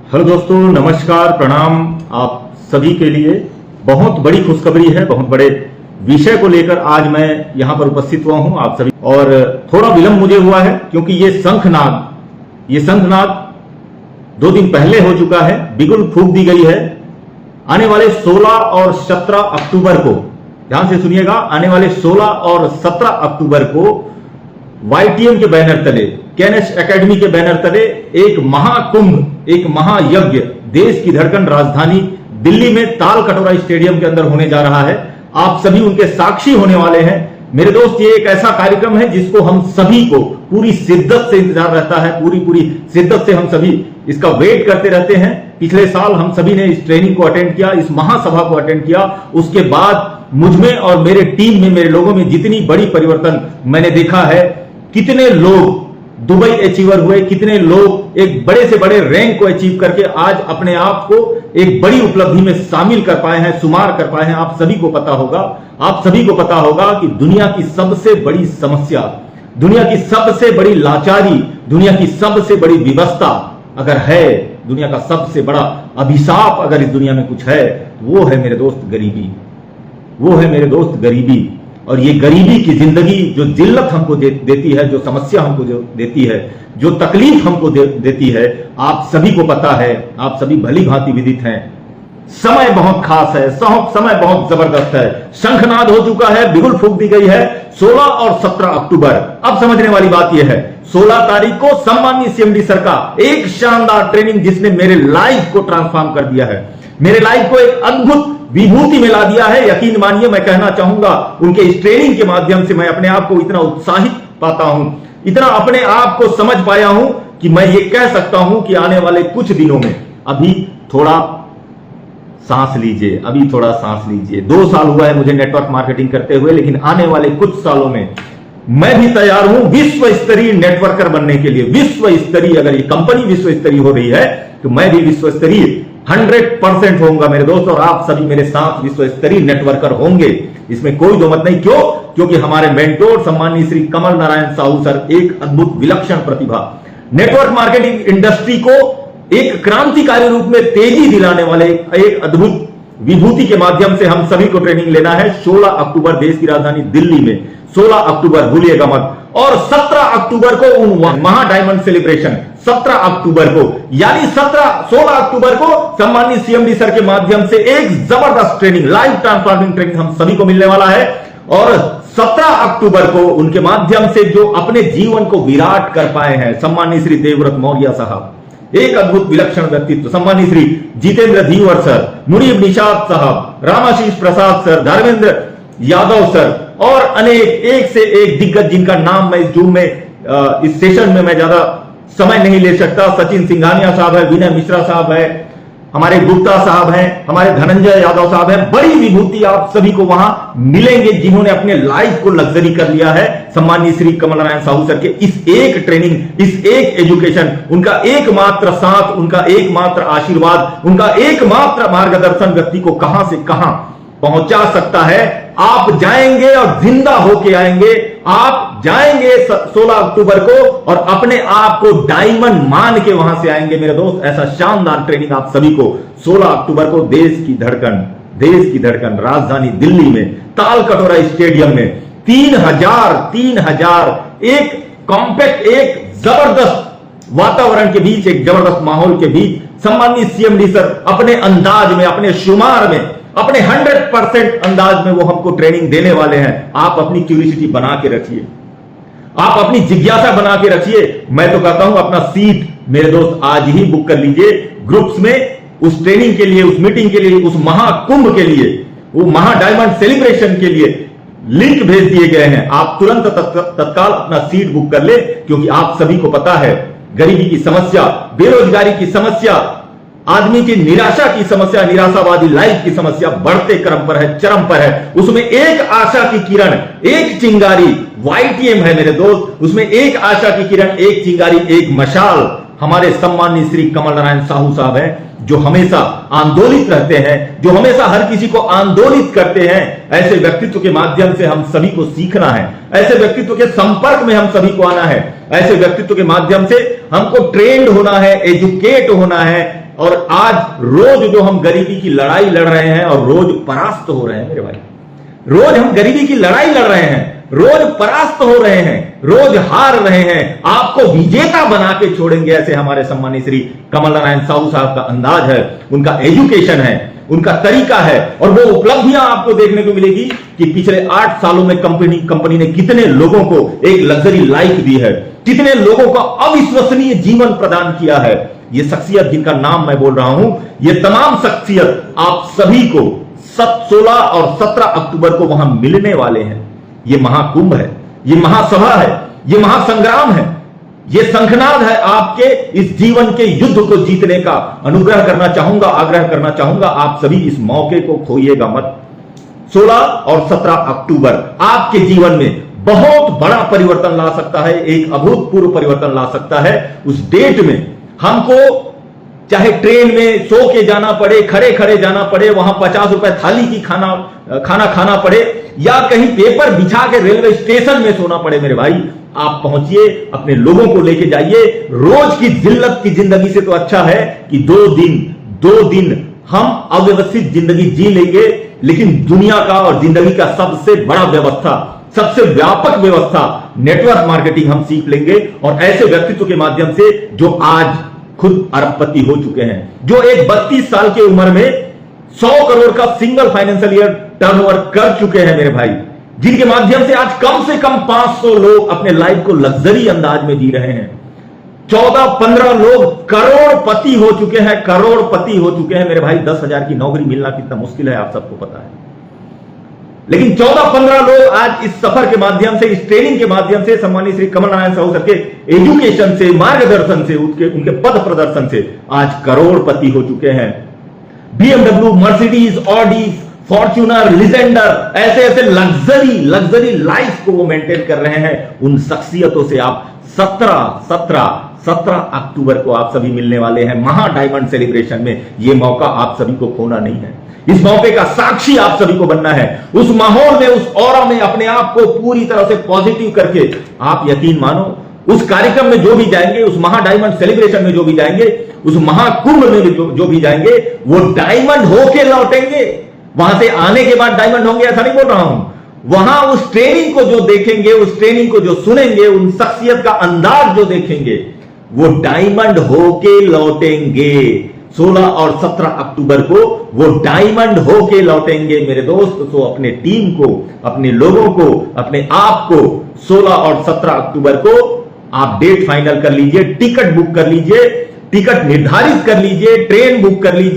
Hello दोस्तों, नमस्कार, प्रणाम। आप सभी के लिए बहुत बड़ी खुशखबरी है। बहुत बड़े विषय को लेकर आज मैं यहां पर उपस्थित हुआ हूं आप सभी। और थोड़ा विलंब मुझे हुआ है क्योंकि ये शंखनाद 2 दिन पहले हो चुका है। बिगुल फूंक दी गई है। आने वाले 16 और 17 अक्टूबर को, ध्यान से सुनिएगा, आने वाले 16 और 17 अक्टूबर को YTM के बैनर तले, केएनएस एकेडमी के बैनर तले एक महाकुंभ, एक महायज्ञ देश की धड़कन राजधानी दिल्ली में ताल कटोरा स्टेडियम के अंदर होने जा रहा है। आप सभी उनके साक्षी होने वाले हैं। मेरे दोस्त, ये एक ऐसा कार्यक्रम है जिसको हम सभी को पूरी शिद्दत से इंतजार रहता है। पूरी शिद्दत से हम सभी इसका वेट करते रहते हैं। पिछले साल हम सभी ने इस ट्रेनिंग को अटेंड किया, इस महासभा को अटेंड किया। उसके बाद मुझमें और मेरे टीम में, मेरे लोगों में जितनी बड़ी परिवर्तन मैंने देखा है, कितने लोग दुबई अचीवर हुए, कितने लोग एक बड़े से बड़े रैंक को अचीव करके आज अपने आप को एक बड़ी उपलब्धि में शामिल कर पाए हैं, शुमार कर पाए हैं। आप सभी को पता होगा कि दुनिया की सबसे बड़ी समस्या, दुनिया की सबसे बड़ी लाचारी, दुनिया की सबसे बड़ी विवशता अगर है, दुनिया का सबसे बड़ा अभिशाप अगर इस दुनिया में कुछ है, वो है मेरे दोस्त गरीबी। वो है मेरे दोस्त गरीबी। और ये गरीबी की जिंदगी जो जिल्लत हमको देती है, जो समस्या हमको देती है, जो तकलीफ हमको देती है, आप सभी को पता है, आप सभी भली भांति विदित हैं। समय बहुत खास है, समय बहुत जबरदस्त है। शंखनाद हो चुका है, बिगुल फूंक दी गई है। 16 और 17 अक्टूबर। अब समझने वाली बात यह है, 16 तारीख को सम्माननीय CMD सर का एक शानदार ट्रेनिंग जिसने मेरे लाइफ को ट्रांसफॉर्म कर दिया है, मेरे लाइफ को एक अद्भुत विभूति में ला दिया है। यकीन मानिए, मैं कहना चाहूंगा, उनके इस ट्रेनिंग के माध्यम से मैं अपने आप को इतना उत्साहित पाता हूं, इतना अपने आप को समझ पाया हूं कि मैं ये कह सकता हूं कि आने वाले कुछ दिनों में, अभी थोड़ा सांस लीजिए, अभी थोड़ा सांस लीजिए। 2 साल हुआ है मुझे नेटवर्क मार्केटिंग करते हुए, लेकिन आने वाले कुछ सालों में मैं भी तैयार हूं विश्व स्तरीय नेटवर्कर बनने के लिए। विश्व स्तरीय, अगर ये कंपनी विश्व स्तरीय हो रही है तो मैं भी विश्व स्तरीय 100% होऊंगा मेरे दोस्त। और आप सभी मेरे साथ विश्व स्तरीय नेटवर्कर होंगे, इसमें कोई दो मत नहीं। क्यों? क्योंकि हमारे मेंटोर सम्मानीय श्री कमल नारायण साहू सर एक अद्भुत विलक्षण प्रतिभा, नेटवर्क मार्केटिंग इंडस्ट्री को एक क्रांतिकारी रूप में तेजी दिलाने वाले एक अद्भुत विभूति के माध्यम से हम सभी को ट्रेनिंग लेना है। 16 अक्टूबर देश की राजधानी दिल्ली में, 16 अक्टूबर भूलिएगा मत। और 17 अक्टूबर को महा डायमंड सेलिब्रेशन, 17 अक्टूबर को, यानी 16 अक्टूबर को सम्मानित CMD सर के माध्यम से एक जबरदस्त ट्रेनिंग, लाइफ ट्रांसफॉर्मिंग ट्रेनिंग हम सभी को मिलने वाला है। और 17 अक्टूबर को उनके माध्यम से जो अपने जीवन को विराट कर पाए हैं सम्मानित श्री देवव्रत मौर्य साहब, एक अद्भुत विलक्षण व्यक्तित्व, सम्मानित श्री जितेंद्र धीवर सर, मुनीब निषाद साहब, रामाशीष प्रसाद सर, धर्मेंद्र यादव सर और अनेक एक से एक दिग्गज जिनका नाम मैं इस जूम में, इस सेशन में मैं ज्यादा समय नहीं ले सकता। सचिन सिंघानिया साहब है, विनय मिश्रा साहब है, हमारे गुप्ता साहब हैं, हमारे धनंजय यादव साहब हैं। बड़ी विभूति आप सभी को वहां मिलेंगे जिन्होंने अपने लाइफ को लग्जरी कर लिया है सम्मानीय श्री कमल नारायण साहू सर के इस एक ट्रेनिंग, इस एक एजुकेशन, उनका एकमात्र साथ, उनका एकमात्र आशीर्वाद, उनका एकमात्र मार्गदर्शन व्यक्ति को कहां से कहां पहुंचा सकता है। आप जाएंगे और जिंदा होके आएंगे। आप जाएंगे 16 अक्टूबर को और अपने आप को डायमंड मान के वहां से आएंगे मेरे दोस्त। ऐसा शानदार ट्रेनिंग आप सभी को 16 अक्टूबर को देश की धड़कन राजधानी दिल्ली में ताल कटोरा स्टेडियम में 3000 एक कॉम्पैक्ट, एक जबरदस्त वातावरण के बीच, एक जबरदस्त माहौल के बीच सम्मानीय CMD सर अपने अंदाज में, अपने शुमार में, अपने 100% अंदाज में वो हमको ट्रेनिंग देने वाले हैं। आप अपनी क्यूरियोसिटी बना के रखिए, आप अपनी जिज्ञासा बना के रखिए। मैं तो कहता हूं अपना सीट मेरे दोस्त आज ही बुक कर लीजिए ग्रुप्स में, उस ट्रेनिंग के लिए, उस मीटिंग के लिए, उस महाकुंभ के लिए, वो महा डायमंड सेलिब्रेशन के लिए लिंक भेज दिए गए हैं। आप तुरंत तत्काल अपना सीट बुक कर ले, क्योंकि आप सभी को पता है गरीबी की समस्या, बेरोजगारी की समस्या, आदमी की निराशा की समस्या, निराशावादी लाइफ की समस्या बढ़ते क्रम पर है, चरम पर है। उसमें एक आशा की किरण, एक चिंगारी YTM है मेरे दोस्त। उसमें एक आशा की किरण, एक चिंगारी, एक मशाल हमारे सम्मानीय श्री कमल नारायण साहू साहब हैं, जो हमेशा आंदोलित रहते हैं, जो हमेशा हर किसी को आंदोलित करते हैं। ऐसे व्यक्तित्व के माध्यम से हम सभी को सीखना है, ऐसे व्यक्तित्व के संपर्क में हम सभी को आना है, ऐसे व्यक्तित्व के माध्यम से हमको ट्रेंड होना है, एजुकेट होना है। और आज रोज जो हम गरीबी की लड़ाई लड़ रहे हैं और रोज परास्त हो रहे हैं मेरे भाई, रोज हम गरीबी की लड़ाई लड़ रहे हैं, रोज परास्त हो रहे हैं, रोज हार रहे हैं, आपको विजेता बना के छोड़ेंगे, ऐसे हमारे सम्मानीय श्री कमल नारायण साहू साहब का अंदाज है, उनका एजुकेशन है, उनका तरीका है। और वो उपलब्धियां आपको देखने को मिलेगी कि पिछले 8 सालों में कंपनी ने कितने लोगों को एक लग्जरी लाइफ दी है, कितने लोगों को अविश्वसनीय जीवन प्रदान किया है। ये शख्सियत जिनका नाम मैं बोल रहा हूं, ये तमाम शख्सियत आप सभी को 16 और 17 अक्टूबर को वहां मिलने वाले हैं। ये महाकुंभ है, ये महासभा है, ये महासंग्राम है, ये शंखनाद है आपके इस जीवन के युद्ध को जीतने का। अनुग्रह करना चाहूंगा, आग्रह करना चाहूंगा, आप सभी इस मौके को खोइएगा मत। 16 और 17 अक्टूबर आपके जीवन में बहुत बड़ा परिवर्तन ला सकता है, एक अभूतपूर्व परिवर्तन ला सकता है। उस डेट में हमको चाहे ट्रेन में सो के जाना पड़े, खड़े खड़े जाना पड़े, वहां 50 रुपए थाली की खाना खाना पड़े, या कहीं पेपर बिछा के रेलवे स्टेशन में सोना पड़े, मेरे भाई आप पहुंचिए, अपने लोगों को लेके जाइए। रोज की जिल्लत की जिंदगी से तो अच्छा है कि 2 दिन हम अव्यवस्थित जिंदगी जी लेंगे, लेकिन दुनिया का और जिंदगी का सबसे बड़ा व्यवस्था, सबसे व्यापक व्यवस्था नेटवर्क मार्केटिंग हम सीख लेंगे। और ऐसे व्यक्तित्व के माध्यम से जो आज खुद अरबपति हो चुके हैं, जो एक 32 साल की उम्र में 100 करोड़ का सिंगल फाइनेंशियल ईयर टर्नओवर कर चुके हैं मेरे भाई, जिनके माध्यम से आज कम से कम 500 लोग अपने लाइफ को लग्जरी अंदाज में जी रहे हैं। 14-15 लोग करोड़पति हो चुके हैं, करोड़पति हो चुके हैं मेरे भाई। 10,000 की नौकरी मिलना कितना मुश्किल है आप सबको पता है, लेकिन 14-15 लोग आज इस सफर के माध्यम से, इस ट्रेनिंग के माध्यम से, सम्मानित श्री कमल नारायण साहू सर के एजुकेशन से, मार्गदर्शन से, उनके पद प्रदर्शन से आज करोड़पति हो चुके हैं। BMW, Mercedes, Audi, Fortuner, Lysander, ऐसे लग्जरी लाइफ को वो मेंटेन कर रहे हैं। उन शख्सियतों से आप 17 अक्टूबर को आप सभी मिलने वाले हैं महा डायमंड सेलिब्रेशन में। ये मौका आप सभी को खोना नहीं है, इस मौके का साक्षी आप सभी को बनना है। उस माहौल में, उस ऑरा में अपने आप को पूरी तरह से पॉजिटिव करके आप यकीन मानो, उस कार्यक्रम में जो भी जाएंगे, उस महा डायमंड सेलिब्रेशन में जो भी जाएंगे, उस महाकुंभ में जो भी जाएंगे, वो डायमंड होके लौटेंगे। वहां से आने के बाद डायमंड होंगे ऐसा नहीं बोल रहा हूं, वहां उस ट्रेनिंग को जो देखेंगे, उस ट्रेनिंग को जो सुनेंगे, उन शख्सियत का अंदाज जो देखेंगे, वो डायमंड होके लौटेंगे। 16 और 17 अक्टूबर को वो डायमंड होके लौटेंगे मेरे दोस्त। तो अपने टीम को, अपने लोगों को, अपने आप को 16 और 17 अक्टूबर को आप डेट फाइनल कर लीजिए, टिकट बुक कर लीजिए, टिकट निर्धारित कर लीजिए, ट्रेन बुक कर लीजिए।